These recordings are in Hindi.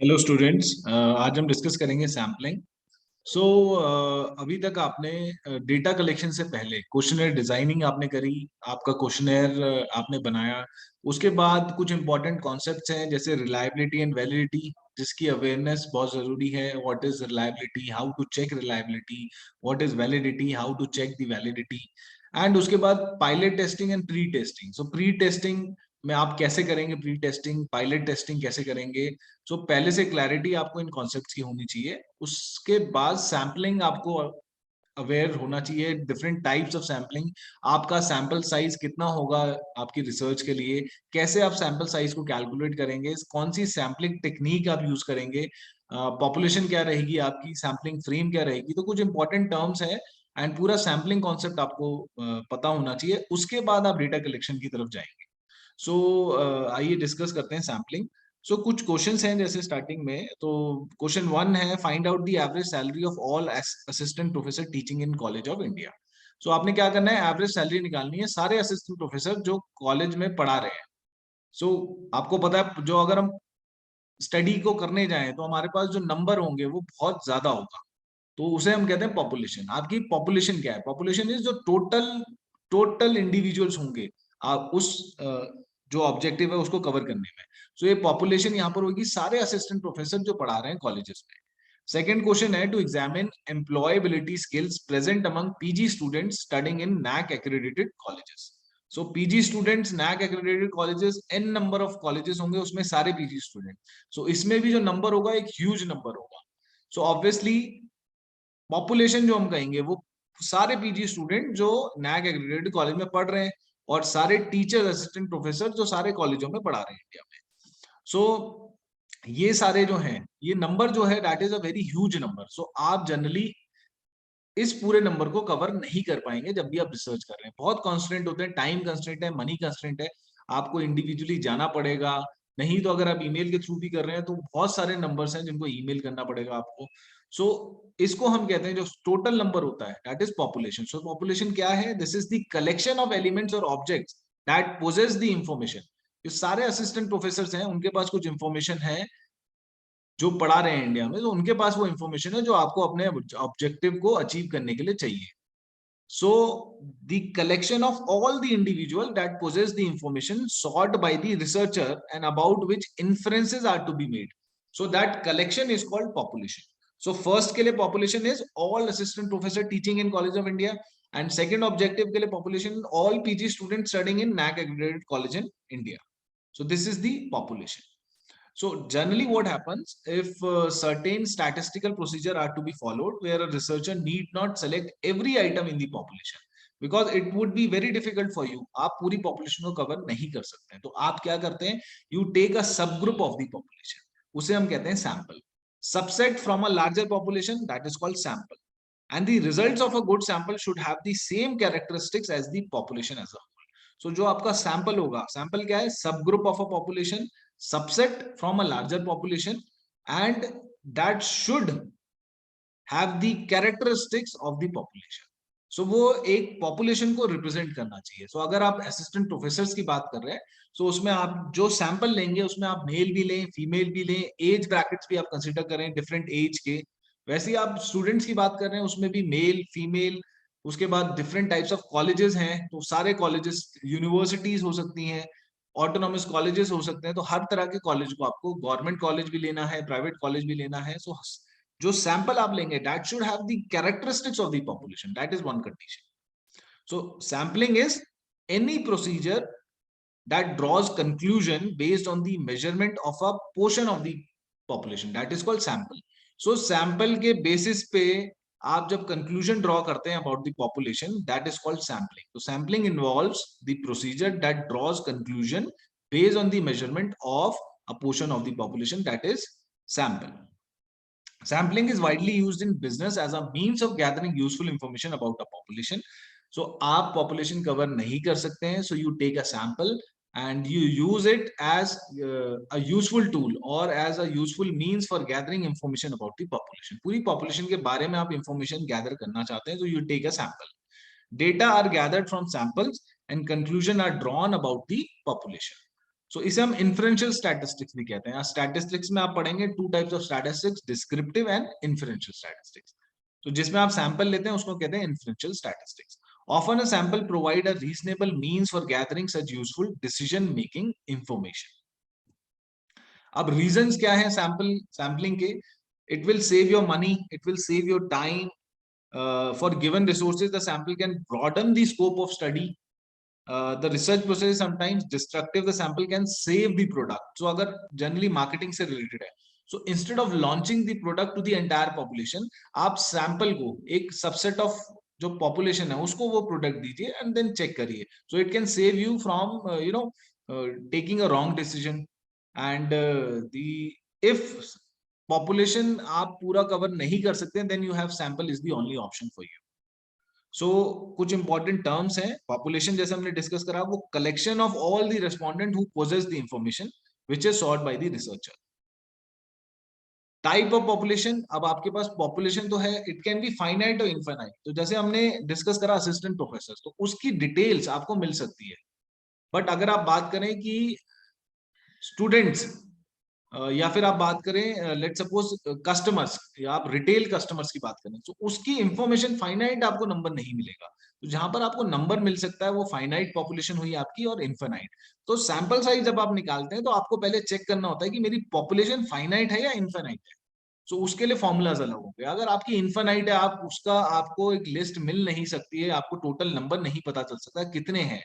हेलो स्टूडेंट्स, आज हम डिस्कस करेंगे सैम्पलिंग। सो अभी तक आपने डेटा कलेक्शन से पहले क्वेश्चनर डिजाइनिंग आपने करी, आपका क्वेश्चनर आपने बनाया। उसके बाद कुछ इंपॉर्टेंट कॉन्सेप्ट्स हैं जैसे रिलायबिलिटी एंड वैलिडिटी, जिसकी अवेयरनेस बहुत जरूरी है। What is reliability, how to check reliability, what is validity, how to check the validity. And उसके बाद pilot testing and pre testing. So pre testing में आप कैसे करेंगे प्री टेस्टिंग, पायलट टेस्टिंग कैसे करेंगे। सो पहले से क्लैरिटी आपको इन कॉन्सेप्ट्स की होनी चाहिए। उसके बाद सैम्पलिंग आपको अवेयर होना चाहिए, डिफरेंट टाइप्स ऑफ सैम्पलिंग। आपका सैंपल साइज कितना होगा आपकी रिसर्च के लिए, कैसे आप सैंपल साइज को कैलकुलेट करेंगे, कौन सी सैम्पलिंग टेक्निक आप यूज करेंगे, पॉपुलेशन क्या रहेगी आपकी, सैम्पलिंग फ्रेम क्या रहेगी। तो कुछ इंपॉर्टेंट टर्म्स है एंड पूरा सैम्पलिंग कॉन्सेप्ट आपको पता होना चाहिए। उसके बाद आप डेटा कलेक्शन की तरफ जाएंगे। सो आइए डिस्कस करते हैं सैम्पलिंग। सो कुछ क्वेश्चंस हैं जैसे स्टार्टिंग में। तो क्वेश्चन वन है, find out the average salary of all assistant professor teaching in college of India. So आपने क्या करना है, एवरेज सैलरी निकालनी है सारे असिस्टेंट प्रोफेसर जो कॉलेज में पढ़ा रहे हैं। सो आपको पता है, जो अगर हम स्टडी को करने जाएं तो हमारे पास जो नंबर होंगे वो बहुत ज्यादा होगा, तो उसे हम कहते हैं पॉपुलेशन। आपकी पॉपुलेशन क्या है, पॉपुलेशन इज जो टोटल टोटल इंडिविजुअल्स होंगे आप उस जो ऑब्जेक्टिव है उसको कवर करने में। सो ये पॉपुलेशन यहाँ पर होगी सारे असिस्टेंट प्रोफेसर जो पढ़ा रहे हैं कॉलेजेस में। सेकेंड क्वेश्चन है, to examine employability skills present among PG students studying in NAAC accredited colleges. So PG students, NAAC accredited colleges, n number of colleges होंगे, उसमें सारे पीजी स्टूडेंट। सो इसमें भी जो नंबर होगा एक ह्यूज नंबर होगा। सो ऑब्वियसली पॉपुलेशन जो हम कहेंगे वो सारे पीजी स्टूडेंट जो नैक एग्रीगेटेड कॉलेज में पढ़ रहे हैं और सारे टीचर असिस्टेंट प्रोफेसर जो सारे कॉलेजों में पढ़ा रहे हैं इंडिया में। सो ये सारे जो हैं, ये नंबर जो है that is a very huge number. So आप जनरली इस पूरे नंबर को कवर नहीं कर पाएंगे जब भी आप रिसर्च कर रहे हैं। बहुत कॉन्स्टेंट होते हैं, टाइम कंस्टेंट है, मनी कंस्टेंट है, आपको इंडिविजुअली जाना पड़ेगा। नहीं तो अगर आप ईमेल के थ्रू भी कर रहे हैं तो बहुत सारे नंबर्स हैं जिनको ईमेल करना पड़ेगा आपको। सो इसको हम कहते हैं, जो टोटल नंबर होता है that is population. So population क्या है, this is the collection of elements और objects that possess the information. जो सारे असिस्टेंट प्रोफेसर हैं उनके पास कुछ इंफॉर्मेशन है जो पढ़ा रहे हैं इंडिया में, तो उनके पास वो इंफॉर्मेशन है जो आपको अपने ऑब्जेक्टिव को अचीव करने के लिए चाहिए। So the collection of all the individual that possess the information sought by the researcher and about which inferences are to be made. So that collection is called population. So first के लिए population is all assistant professor teaching in College of India, and second objective के लिए population all PG students studying in NAC accredited college in India. So this is the population. So generally what happens if certain statistical procedure are to be followed where a researcher need not select every item in the population because it would be very difficult for you. आप पूरी population को cover नहीं कर सकते हैं, तो आप क्या करते हैं, you take a subgroup of the population, उसे हम कहते हैं sample, subset from a larger population, that is called sample, and the results of a good sample should have the same characteristics as the population as a whole. So जो आपका sample होगा, sample क्या है, subgroup of a population, subset from a larger population, and that should have the characteristics of the population. So वो एक population को represent करना चाहिए। So अगर आप assistant professors की बात कर रहे हैं, so उसमें आप जो sample लेंगे उसमें आप male भी लें, female भी लें, age brackets भी आप consider करें different age के। वैसे ही आप स्टूडेंट्स की बात कर रहे हैं उसमें भी मेल फीमेल, उसके बाद डिफरेंट टाइप्स ऑफ कॉलेजेस हैं, तो सारे कॉलेजेस, यूनिवर्सिटीज हो सकती हैं, ऑटोनॉमस कॉलेजेस हो सकते हैं, तो हर तरह के कॉलेज को आपको, गवर्नमेंट कॉलेज भी लेना है, प्राइवेट कॉलेज भी लेना है। सो जो सैंपल आप लेंगे that should have the characteristics of the population, that is one condition. So sampling is any procedure that draws conclusion based on the measurement of a portion of the population, that is called sample. So sample के basis पे आप जब conclusion draw करते हैं about the population, that is called sampling. So sampling involves the procedure that draws conclusion based on the measurement of a portion of the population, that is sample. Sampling is widely used in business as a means of gathering useful information about a population. So आप population cover नहीं कर सकते हैं, so you take a sample and you use it as a useful tool or as a useful means for gathering information about the population. पूरी population के बारे में आप information gather करना चाहते हैं, so you take a sample. Data are gathered from samples and conclusion are drawn about the population. सो इसे हम इन्फ्रेंशियल स्टैटिस्टिक्स भी कहते हैं। स्टैटिस्टिक्स में आप पढ़ेंगे two types of statistics, descriptive and inferential statistics. तो जिसमें आप सैंपल लेते हैं उसको कहते हैं inferential statistics. Often a sample provide a reasonable means for gathering such useful decision making information. अब रीजंस क्या है सैंपलिंग के? It will save your money, it will save your time. For given resources, the sample can broaden the scope of study. The research process is sometimes destructive. The sample can save the product. So, अगर generally marketing से related है, so instead of launching the product to the entire population, आप sample को एक subset of जो population है उसको वो product दीजिए and then check करिए. So it can save you from taking a wrong decision. And the if population आप पूरा cover नहीं कर सकते, then you have sample is the only option for you. So कुछ इंपॉर्टेंट टर्म्स हैं। पॉपुलेशन जैसे हमने डिस्कस करा, वो collection of all the respondent who possess the information which is sought by the researcher. Type of population, अब आपके पास पॉपुलेशन तो है, इट कैन बी फाइनाइट और इनफाइनाइट। तो जैसे हमने डिस्कस करा असिस्टेंट प्रोफेसर, तो उसकी डिटेल्स आपको मिल सकती है। बट अगर आप बात करें कि स्टूडेंट्स या फिर आप बात करें लेट सपोज कस्टमर्स, या आप रिटेल कस्टमर्स की बात करें, तो उसकी इंफॉर्मेशन फाइनाइट आपको नंबर नहीं मिलेगा। तो जहां पर आपको नंबर मिल सकता है वो फाइनाइट पॉपुलेशन हुई आपकी और इनफाइनाइट। तो सैंपल साइज जब आप निकालते हैं तो आपको पहले चेक करना होता है कि मेरी पॉपुलेशन फाइनाइट है या इनफाइनाइट है। तो उसके लिए फॉर्मूलाज अलग होंगे। अगर आपकी इनफाइनाइट है, आप उसका आपको एक लिस्ट मिल नहीं सकती है, आपको टोटल नंबर नहीं पता चल सकता कितने हैं।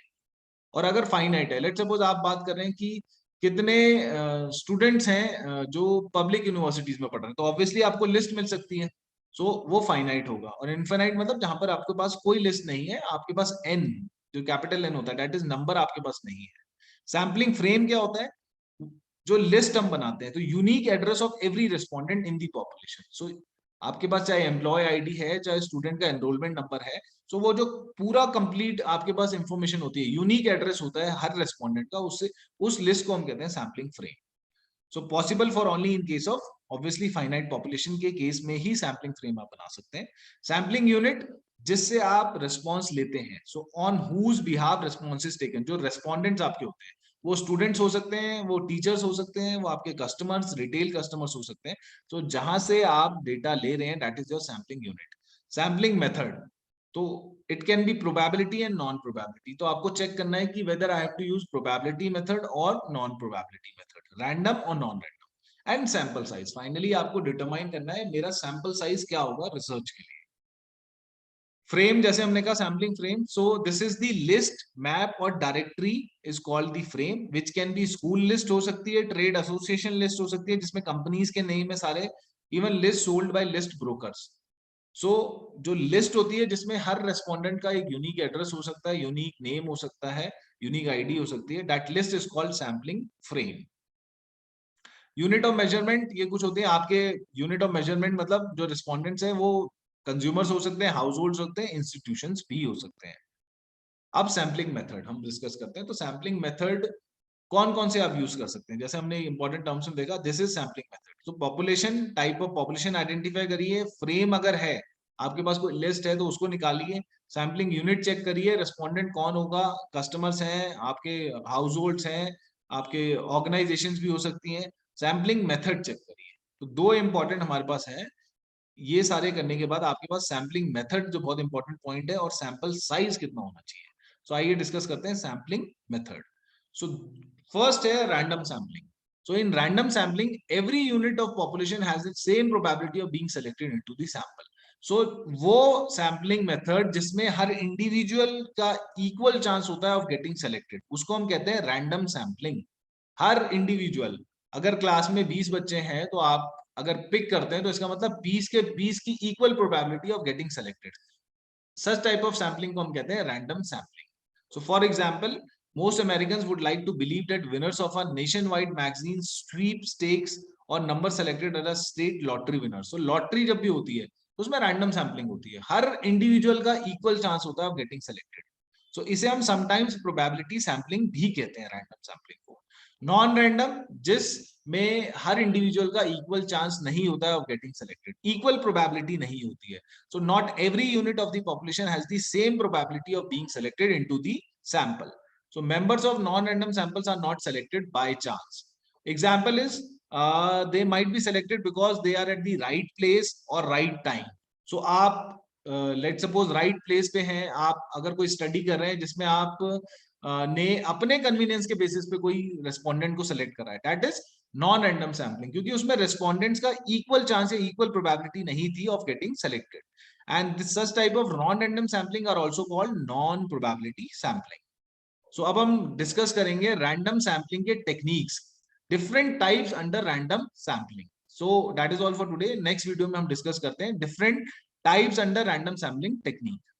और अगर फाइनाइट है, लेट सपोज आप बात कर रहे हैं कि कितने स्टूडेंट्स हैं जो पब्लिक यूनिवर्सिटीज में पढ़ रहे हैं, तो ऑब्वियसली आपको लिस्ट मिल सकती है। सो वो फाइनाइट होगा। और इनफाइनाइट मतलब जहां पर आपके पास कोई लिस्ट नहीं है, आपके पास एन, जो कैपिटल एन होता है, दैट इज नंबर आपके पास नहीं है। सैम्पलिंग फ्रेम क्या होता है? जो लिस्ट हम बनाते हैं, तो unique address of every respondent in the population. So आपके पास चाहे एम्प्लॉय आईडी है, चाहे स्टूडेंट का एनरोलमेंट नंबर है, सो वो जो पूरा कंप्लीट आपके पास इंफॉर्मेशन होती है, यूनिक एड्रेस होता है हर रेस्पोंडेंट का, उससे उस लिस्ट को हम कहते हैं sampling frame. So possible for only in case of obviously finite population के केस में ही सैम्पलिंग फ्रेम आप बना सकते हैं। सैम्पलिंग यूनिट जिससे आप रिस्पॉन्स लेते हैं, so on whose behalf response is taken. जो रेस्पोंडेंट्स आपके होते हैं वो स्टूडेंट्स हो सकते हैं, वो टीचर्स हो सकते हैं, वो आपके कस्टमर्स, रिटेल कस्टमर्स हो सकते हैं। तो जहां से आप डेटा ले रहे हैं, that is your sampling unit. Sampling method, तो it can be probability and non probability. तो आपको चेक करना है कि whether I have to use probability method और नॉन प्रोबेबिलिटी मेथड, रैंडम और non random. And sample size, finally आपको डिटरमाइन करना है मेरा सैंपल साइज क्या होगा रिसर्च के लिए। फ्रेम जैसे हमने कहा sampling frame, so this is the list, map और directory is called the frame, which can be school list हो सकती है, ट्रेड एसोसिएशन लिस्ट हो सकती है जिसमें कंपनीज के नेम है सारे, even list sold by list brokers. So जो लिस्ट होती है जिसमें हर रेस्पोंडेंट का एक यूनिक एड्रेस हो सकता है, यूनिक नेम हो सकता है, यूनिक आईडी हो सकती है, that list is called sampling frame. Unit of measurement, ये कुछ होते हैं आपके यूनिट ऑफ मेजरमेंट, मतलब जो रिस्पोंडेंट्स हैं वो कंज्यूमर्स हो सकते हैं, हाउस होल्ड हो सकते हैं, इंस्टीट्यूशंस भी हो सकते हैं। अब सैम्पलिंग मेथड हम डिस्कस करते हैं। तो सैम्पलिंग मेथड कौन कौन से आप यूज कर सकते हैं? जैसे हमने इंपॉर्टेंट टर्म्स में देखा, दिस इज सैम्पलिंग मेथड। तो population, type of population identify करिए, फ्रेम अगर है आपके पास कोई लिस्ट है तो उसको निकालिए, सैम्पलिंग यूनिट चेक करिए, रेस्पोंडेंट कौन होगा, कस्टमर्स हैं आपके, हाउस होल्ड्स हैं आपके, ऑर्गेनाइजेशंस भी हो सकती हैं। सैम्पलिंग मेथड चेक करिए। तो दो इंपॉर्टेंट हमारे पास है। ये सारे करने के बाद आपके पास सैम्पलिंग मेथड जो बहुत इंपॉर्टेंट पॉइंट है, और सैंपल साइज कितना होना चाहिए। सो आइए डिस्कस करते हैं सैम्पलिंग मेथड। सो फर्स्ट है random sampling. So in random sampling, every unit of population has the same probability of being selected into the sample. So वो sampling method जिसमें हर individual का equal chance होता है of getting selected, उसको हम कहते हैं random sampling। हर individual, अगर क्लास में 20 बच्चे हैं तो आप अगर पिक करते हैं तो इसका मतलब 20 के 20 की equal probability of getting selected। Such type of sampling को हम कहते हैं random sampling. So for example, most Americans would like to believe that winners of a nationwide magazine sweepstakes और number selected as a state lottery winner. So lottery जब भी होती है तो उसमें random sampling होती है, हर individual का equal chance होता है of getting selected. So इसे हम sometimes probability sampling भी कहते हैं, random sampling को। नॉन रैंडम, जिसमें हर इंडिविजुअल का इक्वल चांस नहीं होता है of getting selected, equal probability नहीं होती है। So not every unit of the population has the same probability of being selected into the sample. So members of non-random samples are not selected by chance. Example is they might be selected because they are at the right place or right time. So आप लेट सपोज राइट प्लेस पे हैं, आप अगर कोई स्टडी कर रहे हैं जिसमें आप ने अपने कन्वीनियंस के बेसिस पे कोई रेस्पोंडेंट को सेलेक्ट कर रहा है, that is non random sampling, क्योंकि उसमें रेस्पोंडेंट्स का इक्वल चांस या इक्वल प्रोबेबिलिटी नहीं थी of getting selected. And this such type of non random sampling are also called non probability sampling. So अब हम डिस्कस करेंगे रैंडम सैम्पलिंग के techniques, different types under random sampling. So that is all for today. Next video में हम डिस्कस करते हैं different types under random sampling technique.